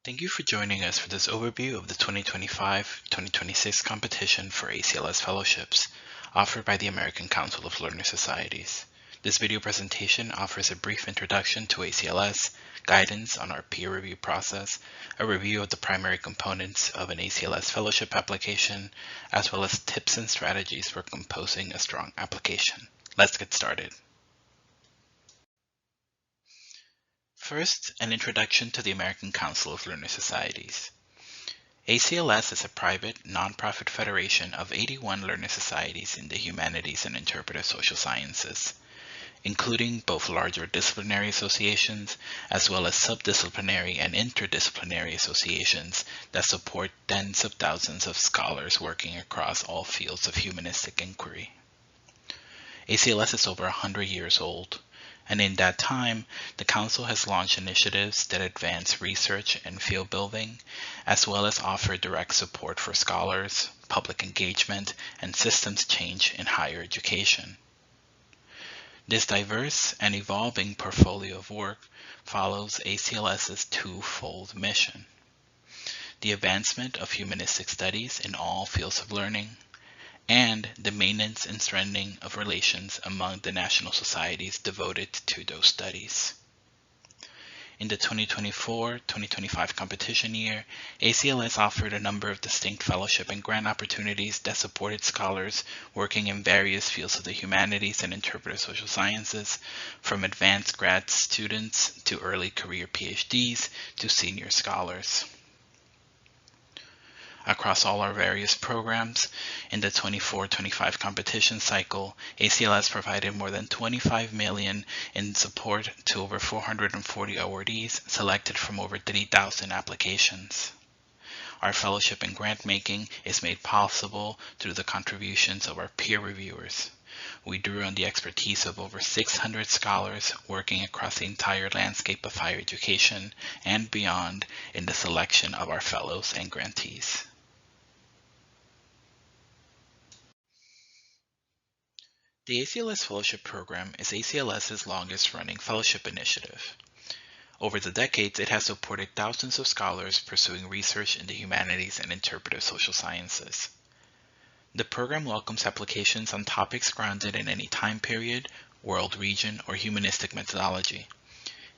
Thank you for joining us for this overview of the 2025-2026 competition for ACLS fellowships offered by the American Council of Learner Societies. This video presentation offers a brief introduction to ACLS, guidance on our peer review process, a review of the primary components of an ACLS fellowship application, as well as tips and strategies for composing a strong application. Let's get started. First, an introduction to the American Council of Learner Societies. ACLS is a private, nonprofit federation of 81 learner societies in the humanities and interpretive social sciences, including both larger disciplinary associations as well as subdisciplinary and interdisciplinary associations that support tens of thousands of scholars working across all fields of humanistic inquiry. ACLS is over 100 years old, and in that time, the Council has launched initiatives that advance research and field building, as well as offer direct support for scholars, public engagement, and systems change in higher education. This diverse and evolving portfolio of work follows ACLS's twofold mission: the advancement of humanistic studies in all fields of learning, and the maintenance and strengthening of relations among the national societies devoted to those studies. In the 2024-2025 competition year, ACLS offered a number of distinct fellowship and grant opportunities that supported scholars working in various fields of the humanities and interpretive social sciences, from advanced grad students to early career PhDs to senior scholars. Across all our various programs, in the 24-25 competition cycle, ACLS provided more than $25 million in support to over 440 awardees selected from over 3,000 applications. Our fellowship and grant making is made possible through the contributions of our peer reviewers. We drew on the expertise of over 600 scholars working across the entire landscape of higher education and beyond in the selection of our fellows and grantees. The ACLS Fellowship Program is ACLS's longest-running fellowship initiative. Over the decades, it has supported thousands of scholars pursuing research in the humanities and interpretive social sciences. The program welcomes applications on topics grounded in any time period, world region, or humanistic methodology.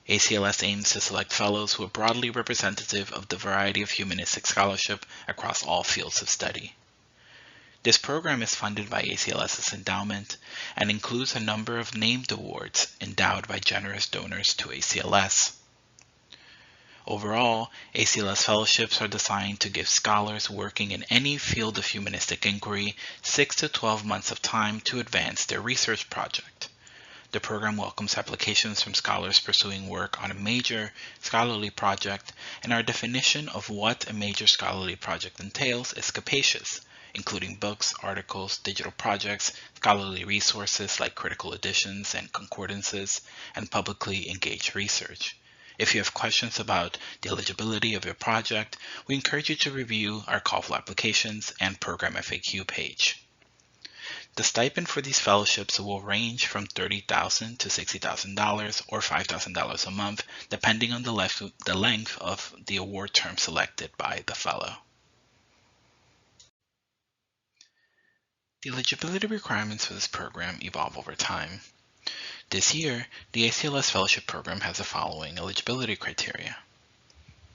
ACLS aims to select fellows who are broadly representative of the variety of humanistic scholarship across all fields of study. This program is funded by ACLS's endowment and includes a number of named awards endowed by generous donors to ACLS. Overall, ACLS fellowships are designed to give scholars working in any field of humanistic inquiry 6 to 12 months of time to advance their research project. The program welcomes applications from scholars pursuing work on a major scholarly project, and our definition of what a major scholarly project entails is capacious, including books, articles, digital projects, scholarly resources like critical editions and concordances, and publicly engaged research. If you have questions about the eligibility of your project, we encourage you to review our call for applications and program FAQ page. The stipend for these fellowships will range from $30,000 to $60,000 or $5,000 a month, depending on the length of the award term selected by the fellow. The eligibility requirements for this program evolve over time. This year, the ACLS Fellowship Program has the following eligibility criteria.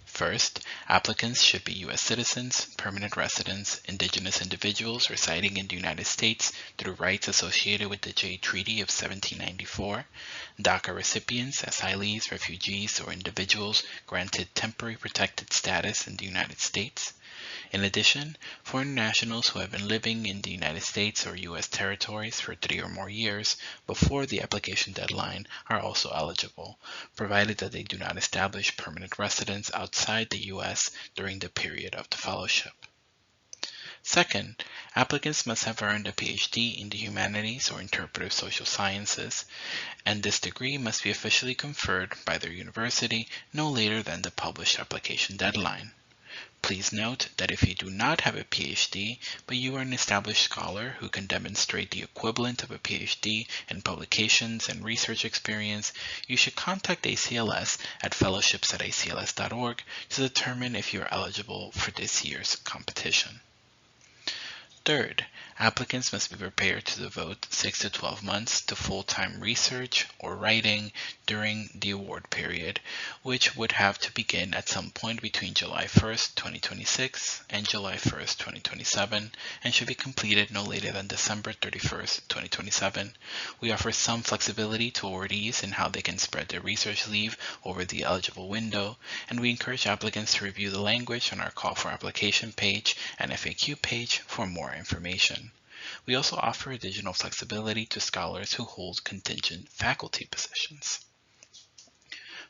First, applicants should be U.S. citizens, permanent residents, indigenous individuals residing in the United States through rights associated with the Jay Treaty of 1794, DACA recipients, asylees, refugees, or individuals granted temporary protected status in the United States. In addition, foreign nationals who have been living in the United States or U.S. territories for 3 or more years before the application deadline are also eligible, provided that they do not establish permanent residence outside the U.S. during the period of the fellowship. Second, applicants must have earned a PhD in the humanities or interpretive social sciences, and this degree must be officially conferred by their university no later than the published application deadline. Please note that if you do not have a PhD, but you are an established scholar who can demonstrate the equivalent of a PhD in publications and research experience, you should contact ACLS at fellowships@acls.org to determine if you are eligible for this year's competition. Third, applicants must be prepared to devote 6 to 12 months to full-time research or writing during the award period, which would have to begin at some point between July 1st, 2026 and July 1st, 2027, and should be completed no later than December 31st, 2027. We offer some flexibility to awardees in how they can spread their research leave over the eligible window, and we encourage applicants to review the language on our call for application page and FAQ page for more information. We also offer additional flexibility to scholars who hold contingent faculty positions.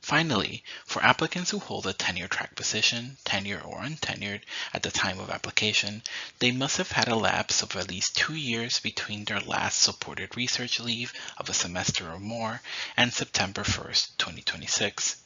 Finally, for applicants who hold a tenure-track position, tenure or untenured, at the time of application, they must have had a lapse of at least 2 years between their last supported research leave of a semester or more and September 1st, 2026.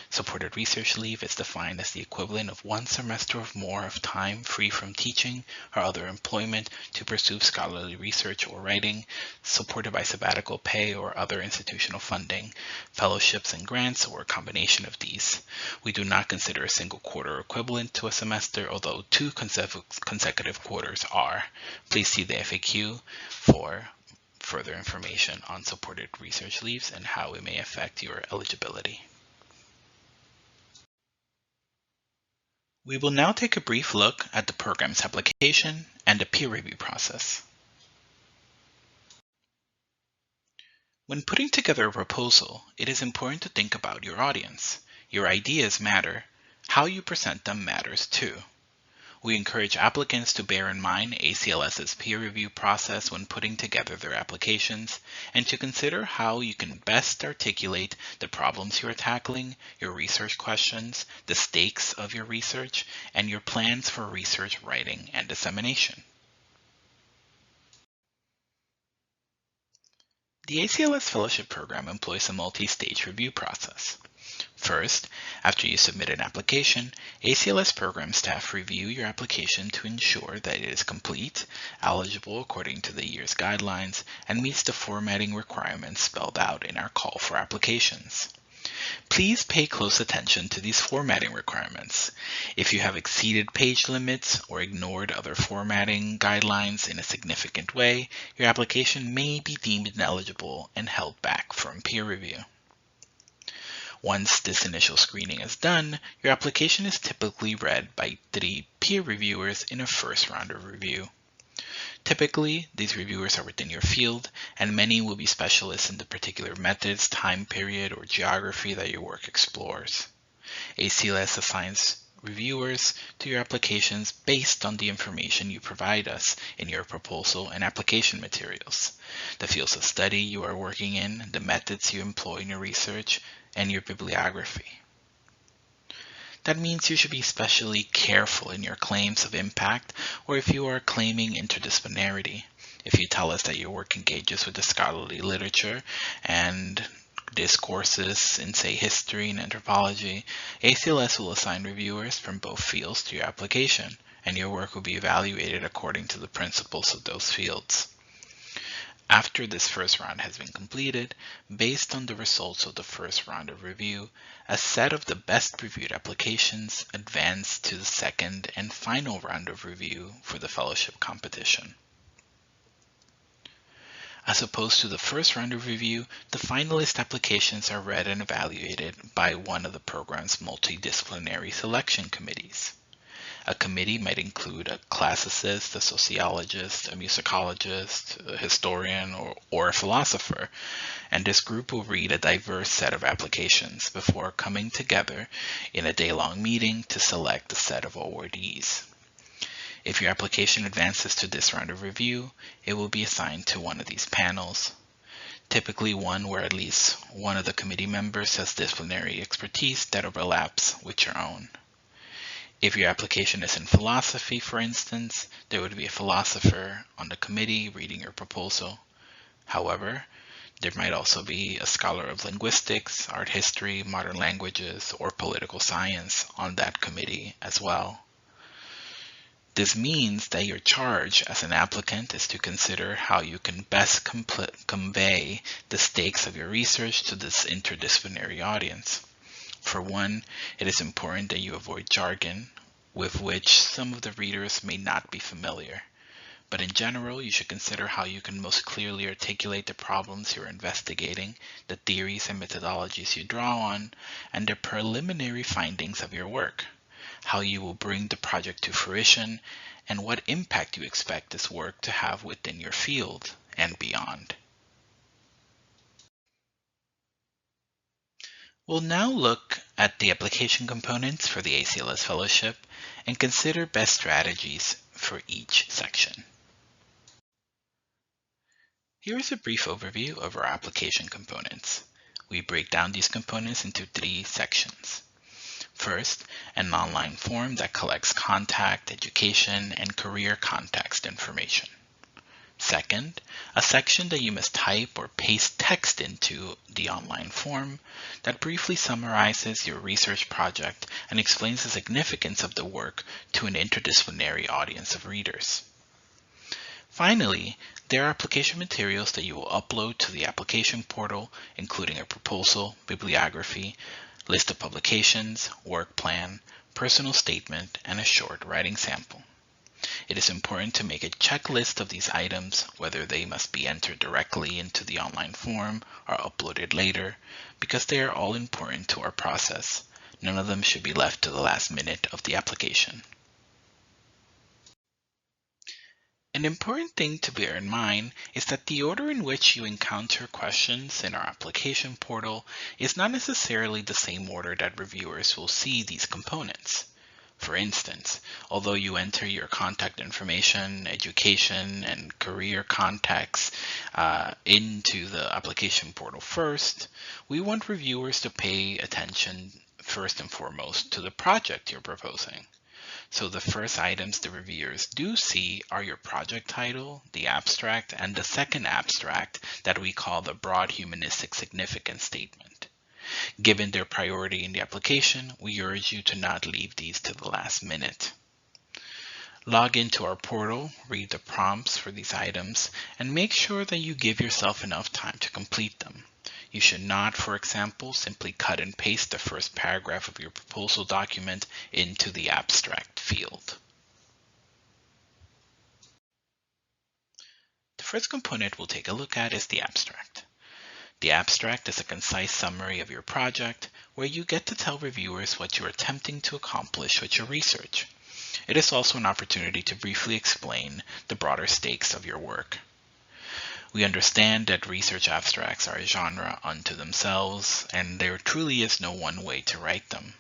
Supported research leave is defined as the equivalent of 1 semester or more of time free from teaching or other employment to pursue scholarly research or writing, supported by sabbatical pay or other institutional funding, fellowships and grants, or a combination of these. We do not consider a single quarter equivalent to a semester, although 2 consecutive quarters are. Please see the FAQ for further information on supported research leaves and how it may affect your eligibility. We will now take a brief look at the program's application and the peer review process. When putting together a proposal, it is important to think about your audience. Your ideas matter. How you present them matters too. We encourage applicants to bear in mind ACLS's peer review process when putting together their applications, and to consider how you can best articulate the problems you are tackling, your research questions, the stakes of your research, and your plans for research writing and dissemination. The ACLS Fellowship Program employs a multi-stage review process. First, after you submit an application, ACLS program staff review your application to ensure that it is complete, eligible according to the year's guidelines, and meets the formatting requirements spelled out in our call for applications. Please pay close attention to these formatting requirements. If you have exceeded page limits or ignored other formatting guidelines in a significant way, your application may be deemed ineligible and held back from peer review. Once this initial screening is done, your application is typically read by 3 peer reviewers in a first round of review. Typically, these reviewers are within your field, and many will be specialists in the particular methods, time period, or geography that your work explores. ACLS assigns reviewers to your applications based on the information you provide us in your proposal and application materials, the fields of study you are working in, the methods you employ in your research, and your bibliography. That means you should be especially careful in your claims of impact, or if you are claiming interdisciplinarity. If you tell us that your work engages with the scholarly literature and discourses in, say, history and anthropology, ACLS will assign reviewers from both fields to your application, and your work will be evaluated according to the principles of those fields. After this first round has been completed, based on the results of the first round of review, a set of the best reviewed applications advance to the second and final round of review for the fellowship competition. As opposed to the first round of review, the finalist applications are read and evaluated by one of the program's multidisciplinary selection committees. A committee might include a classicist, a sociologist, a musicologist, a historian, or a philosopher, and this group will read a diverse set of applications before coming together in a day-long meeting to select a set of awardees. If your application advances to this round of review, it will be assigned to one of these panels, typically one where at least one of the committee members has disciplinary expertise that overlaps with your own. If your application is in philosophy, for instance, there would be a philosopher on the committee reading your proposal. However, there might also be a scholar of linguistics, art history, modern languages, or political science on that committee as well. This means that your charge as an applicant is to consider how you can best convey the stakes of your research to this interdisciplinary audience. For one, it is important that you avoid jargon with which some of the readers may not be familiar. But in general, you should consider how you can most clearly articulate the problems you're investigating, the theories and methodologies you draw on, and the preliminary findings of your work, how you will bring the project to fruition, and what impact you expect this work to have within your field and beyond. We'll now look at the application components for the ACLS Fellowship and consider best strategies for each section. Here is a brief overview of our application components. We break down these components into 3 sections. First, an online form that collects contact, education, and career context information. Second, a section that you must type or paste text into the online form that briefly summarizes your research project and explains the significance of the work to an interdisciplinary audience of readers. Finally, there are application materials that you will upload to the application portal, including a proposal, bibliography, list of publications, work plan, personal statement, and a short writing sample. It is important to make a checklist of these items, whether they must be entered directly into the online form or uploaded later, because they are all important to our process. None of them should be left to the last minute of the application. An important thing to bear in mind is that the order in which you encounter questions in our application portal is not necessarily the same order that reviewers will see these components. For instance, although you enter your contact information, education, and career context into the application portal first, we want reviewers to pay attention first and foremost to the project you're proposing. So the first items the reviewers do see are your project title, the abstract, and the second abstract that we call the broad humanistic significance statement. Given their priority in the application, we urge you to not leave these to the last minute. Log into our portal, read the prompts for these items, and make sure that you give yourself enough time to complete them. You should not, for example, simply cut and paste the first paragraph of your proposal document into the abstract field. The first component we'll take a look at is the abstract. The abstract is a concise summary of your project where you get to tell reviewers what you're attempting to accomplish with your research. It is also an opportunity to briefly explain the broader stakes of your work. We understand that research abstracts are a genre unto themselves, and there truly is no one way to write them.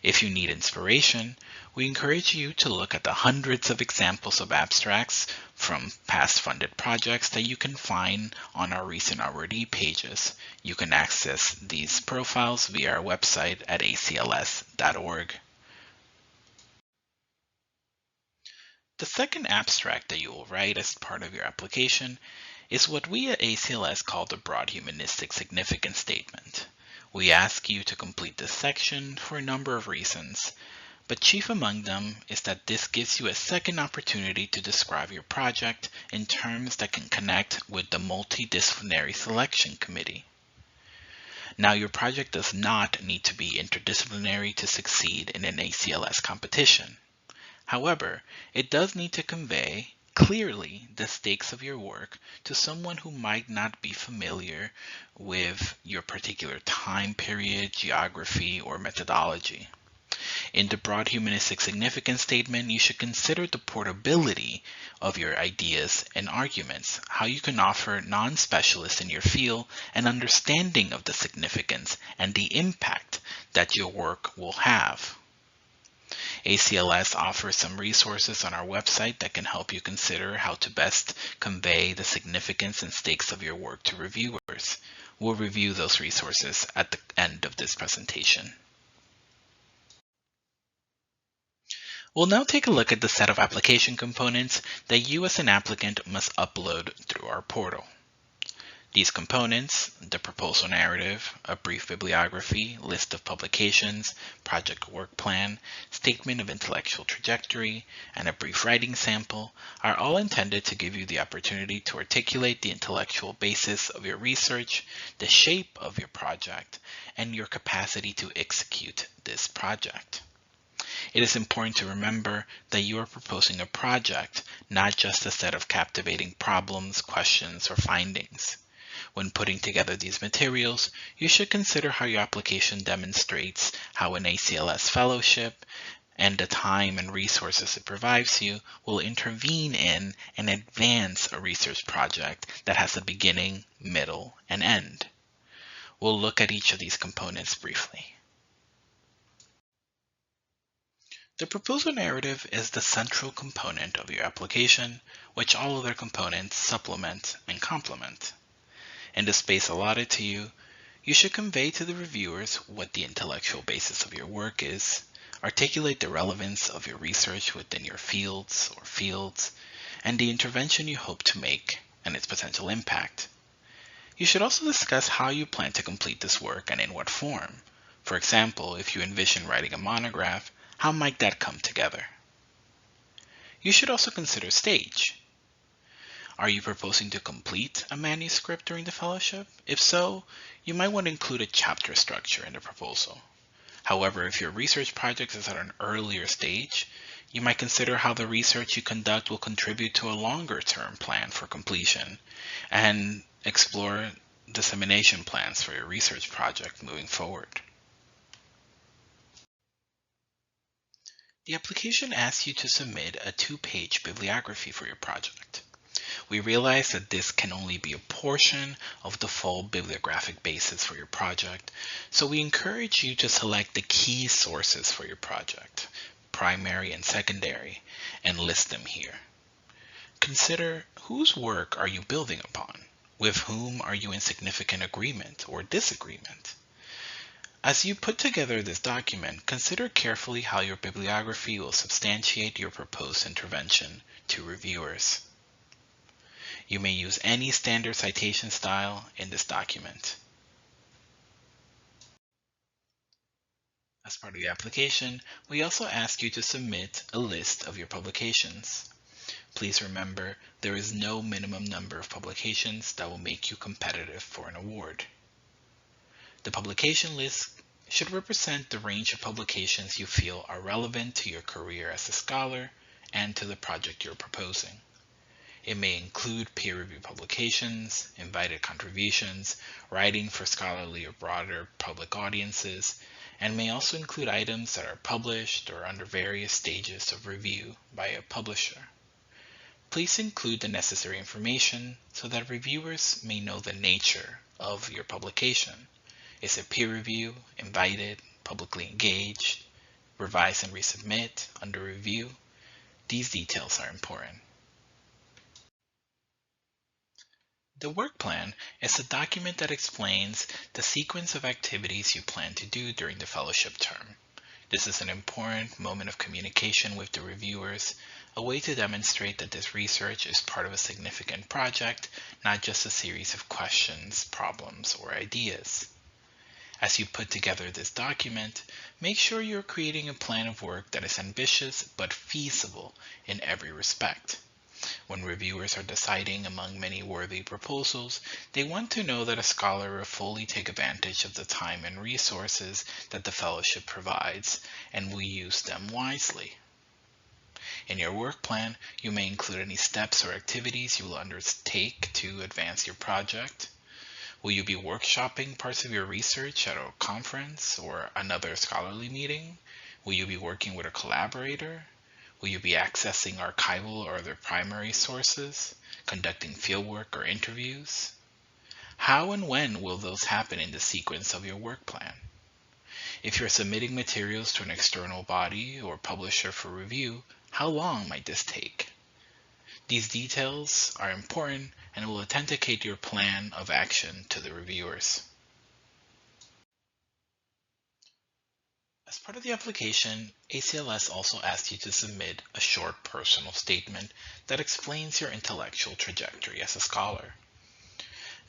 If you need inspiration, we encourage you to look at the hundreds of examples of abstracts from past funded projects that you can find on our recent awardee pages. You can access these profiles via our website at acls.org. The second abstract that you will write as part of your application is what we at ACLS call the broad humanistic significance statement. We ask you to complete this section for a number of reasons, but chief among them is that this gives you a second opportunity to describe your project in terms that can connect with the multidisciplinary selection committee. Now, your project does not need to be interdisciplinary to succeed in an ACLS competition. However, it does need to convey clearly the stakes of your work to someone who might not be familiar with your particular time period, geography, or methodology. In the broad humanistic significance statement, you should consider the portability of your ideas and arguments, how you can offer non-specialists in your field an understanding of the significance and the impact that your work will have. ACLS offers some resources on our website that can help you consider how to best convey the significance and stakes of your work to reviewers. We'll review those resources at the end of this presentation. We'll now take a look at the set of application components that you as an applicant must upload through our portal. These components, the proposal narrative, a brief bibliography, list of publications, project work plan, statement of intellectual trajectory, and a brief writing sample, are all intended to give you the opportunity to articulate the intellectual basis of your research, the shape of your project, and your capacity to execute this project. It is important to remember that you are proposing a project, not just a set of captivating problems, questions, or findings. When putting together these materials, you should consider how your application demonstrates how an ACLS fellowship and the time and resources it provides you will intervene in and advance a research project that has a beginning, middle, and end. We'll look at each of these components briefly. The proposal narrative is the central component of your application, which all other components supplement and complement. In the space allotted to you, you should convey to the reviewers what the intellectual basis of your work is, articulate the relevance of your research within your fields, and the intervention you hope to make and its potential impact. You should also discuss how you plan to complete this work and in what form. For example, if you envision writing a monograph, how might that come together? You should also consider stage. Are you proposing to complete a manuscript during the fellowship? If so, you might want to include a chapter structure in the proposal. However, if your research project is at an earlier stage, you might consider how the research you conduct will contribute to a longer-term plan for completion and explore dissemination plans for your research project moving forward. The application asks you to submit a 2-page bibliography for your project. We realize that this can only be a portion of the full bibliographic basis for your project, so we encourage you to select the key sources for your project, primary and secondary, and list them here. Consider whose work are you building upon? With whom are you in significant agreement or disagreement? As you put together this document, consider carefully how your bibliography will substantiate your proposed intervention to reviewers. You may use any standard citation style in this document. As part of the application, we also ask you to submit a list of your publications. Please remember, there is no minimum number of publications that will make you competitive for an award. The publication list should represent the range of publications you feel are relevant to your career as a scholar and to the project you're proposing. It may include peer-reviewed publications, invited contributions, writing for scholarly or broader public audiences, and may also include items that are published or under various stages of review by a publisher. Please include the necessary information so that reviewers may know the nature of your publication. Is it peer review, invited, publicly engaged, revise and resubmit, under review? These details are important. The work plan is a document that explains the sequence of activities you plan to do during the fellowship term. This is an important moment of communication with the reviewers, a way to demonstrate that this research is part of a significant project, not just a series of questions, problems, or ideas. As you put together this document, make sure you're creating a plan of work that is ambitious but feasible in every respect. When reviewers are deciding among many worthy proposals, they want to know that a scholar will fully take advantage of the time and resources that the fellowship provides and will use them wisely. In your work plan, you may include any steps or activities you will undertake to advance your project. Will you be workshopping parts of your research at a conference or another scholarly meeting? Will you be working with a collaborator? Will you be accessing archival or other primary sources, conducting fieldwork or interviews? How and when will those happen in the sequence of your work plan? If you're submitting materials to an external body or publisher for review, how long might this take? These details are important and will authenticate your plan of action to the reviewers. As part of the application, ACLS also asks you to submit a short personal statement that explains your intellectual trajectory as a scholar.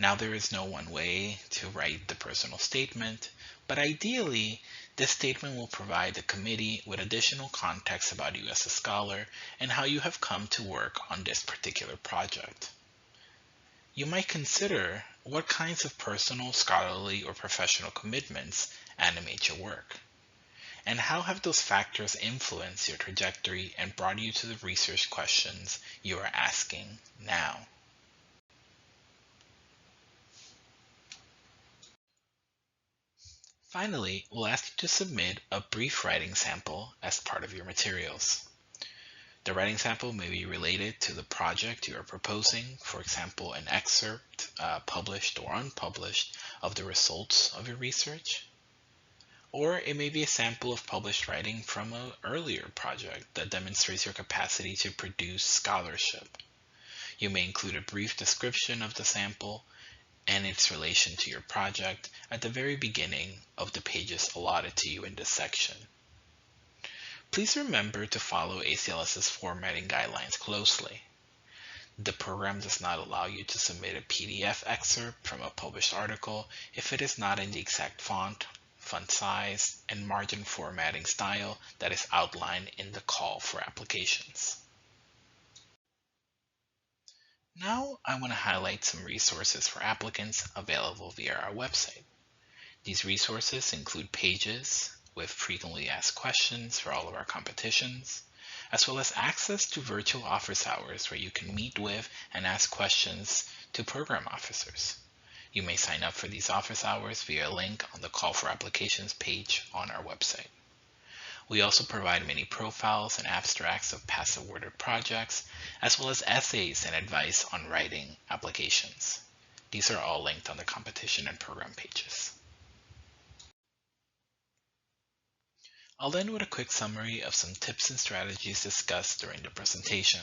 Now, there is no one way to write the personal statement, but ideally, this statement will provide the committee with additional context about you as a scholar and how you have come to work on this particular project. You might consider what kinds of personal, scholarly, or professional commitments animate your work, and how have those factors influenced your trajectory and brought you to the research questions you are asking now. Finally, we'll ask you to submit a brief writing sample as part of your materials. The writing sample may be related to the project you are proposing, for example, an excerpt, published or unpublished, of the results of your research. Or it may be a sample of published writing from an earlier project that demonstrates your capacity to produce scholarship. You may include a brief description of the sample and its relation to your project at the very beginning of the pages allotted to you in this section. Please remember to follow ACLS's formatting guidelines closely. The program does not allow you to submit a PDF excerpt from a published article if it is not in the exact font size, and margin formatting style that is outlined in the call for applications. Now I want to highlight some resources for applicants available via our website. These resources include pages with frequently asked questions for all of our competitions, as well as access to virtual office hours where you can meet with and ask questions to program officers. You may sign up for these office hours via a link on the Call for Applications page on our website. We also provide many profiles and abstracts of past awarded projects, as well as essays and advice on writing applications. These are all linked on the competition and program pages. I'll end with a quick summary of some tips and strategies discussed during the presentation.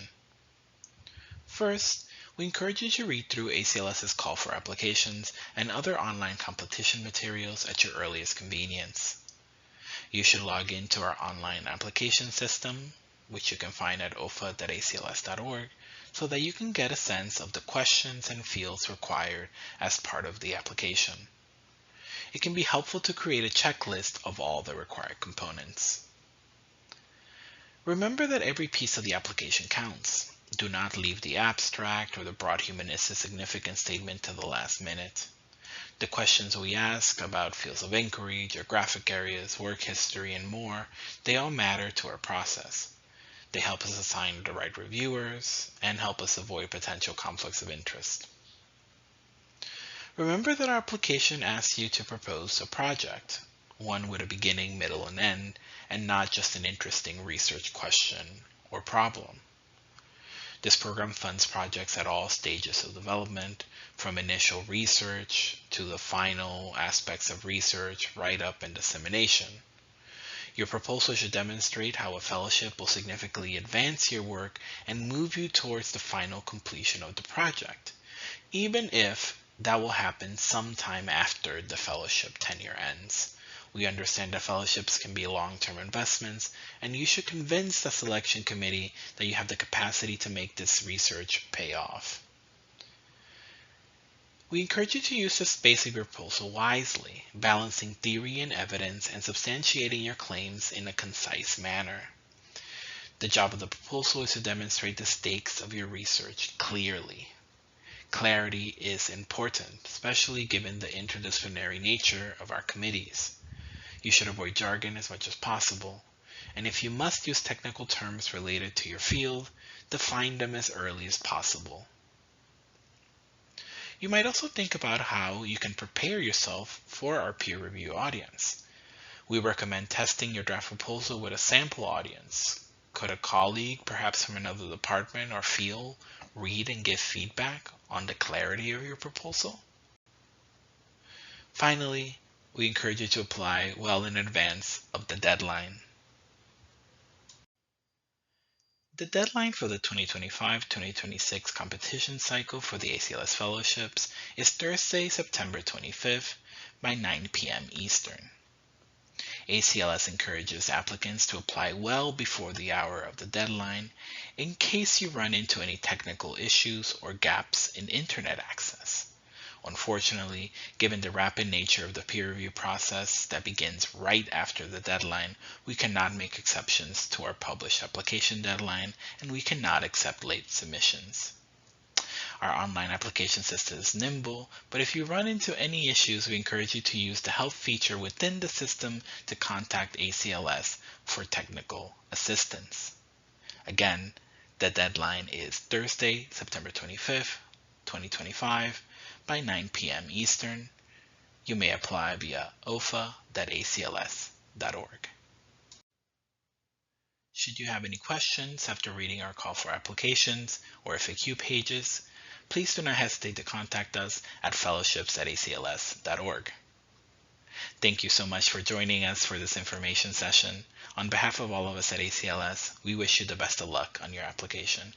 First, we encourage you to read through ACLS's call for applications and other online competition materials at your earliest convenience. You should log into our online application system, which you can find at ofa.acls.org, so that you can get a sense of the questions and fields required as part of the application. It can be helpful to create a checklist of all the required components. Remember that every piece of the application counts. Do not leave the abstract or the broad humanistic significance statement to the last minute. The questions we ask about fields of inquiry, geographic areas, work history, and more, they all matter to our process. They help us assign the right reviewers and help us avoid potential conflicts of interest. Remember that our application asks you to propose a project, one with a beginning, middle, and end, and not just an interesting research question or problem. This program funds projects at all stages of development, from initial research to the final aspects of research, write-up, and dissemination. Your proposal should demonstrate how a fellowship will significantly advance your work and move you towards the final completion of the project, even if that will happen sometime after the fellowship tenure ends. We understand that fellowships can be long-term investments, and you should convince the selection committee that you have the capacity to make this research pay off. We encourage you to use the space of your proposal wisely, balancing theory and evidence and substantiating your claims in a concise manner. The job of the proposal is to demonstrate the stakes of your research clearly. Clarity is important, especially given the interdisciplinary nature of our committees. You should avoid jargon as much as possible, and if you must use technical terms related to your field, define them as early as possible. You might also think about how you can prepare yourself for our peer review audience. We recommend testing your draft proposal with a sample audience. Could a colleague, perhaps from another department or field, read and give feedback on the clarity of your proposal? Finally, we encourage you to apply well in advance of the deadline. The deadline for the 2025-2026 competition cycle for the ACLS Fellowships is Thursday, September 25th by 9 p.m. Eastern. ACLS encourages applicants to apply well before the hour of the deadline in case you run into any technical issues or gaps in internet access, Unfortunately, given the rapid nature of the peer review process that begins right after the deadline, we cannot make exceptions to our published application deadline, and we cannot accept late submissions. Our online application system is nimble, but if you run into any issues, we encourage you to use the help feature within the system to contact ACLS for technical assistance. Again, the deadline is Thursday, September 25th, 2025 by 9 p.m. Eastern. You may apply via ofa.acls.org. Should you have any questions after reading our call for applications or FAQ pages, please do not hesitate to contact us at fellowships@acls.org. Thank you so much for joining us for this information session. On behalf of all of us at ACLS, we wish you the best of luck on your application.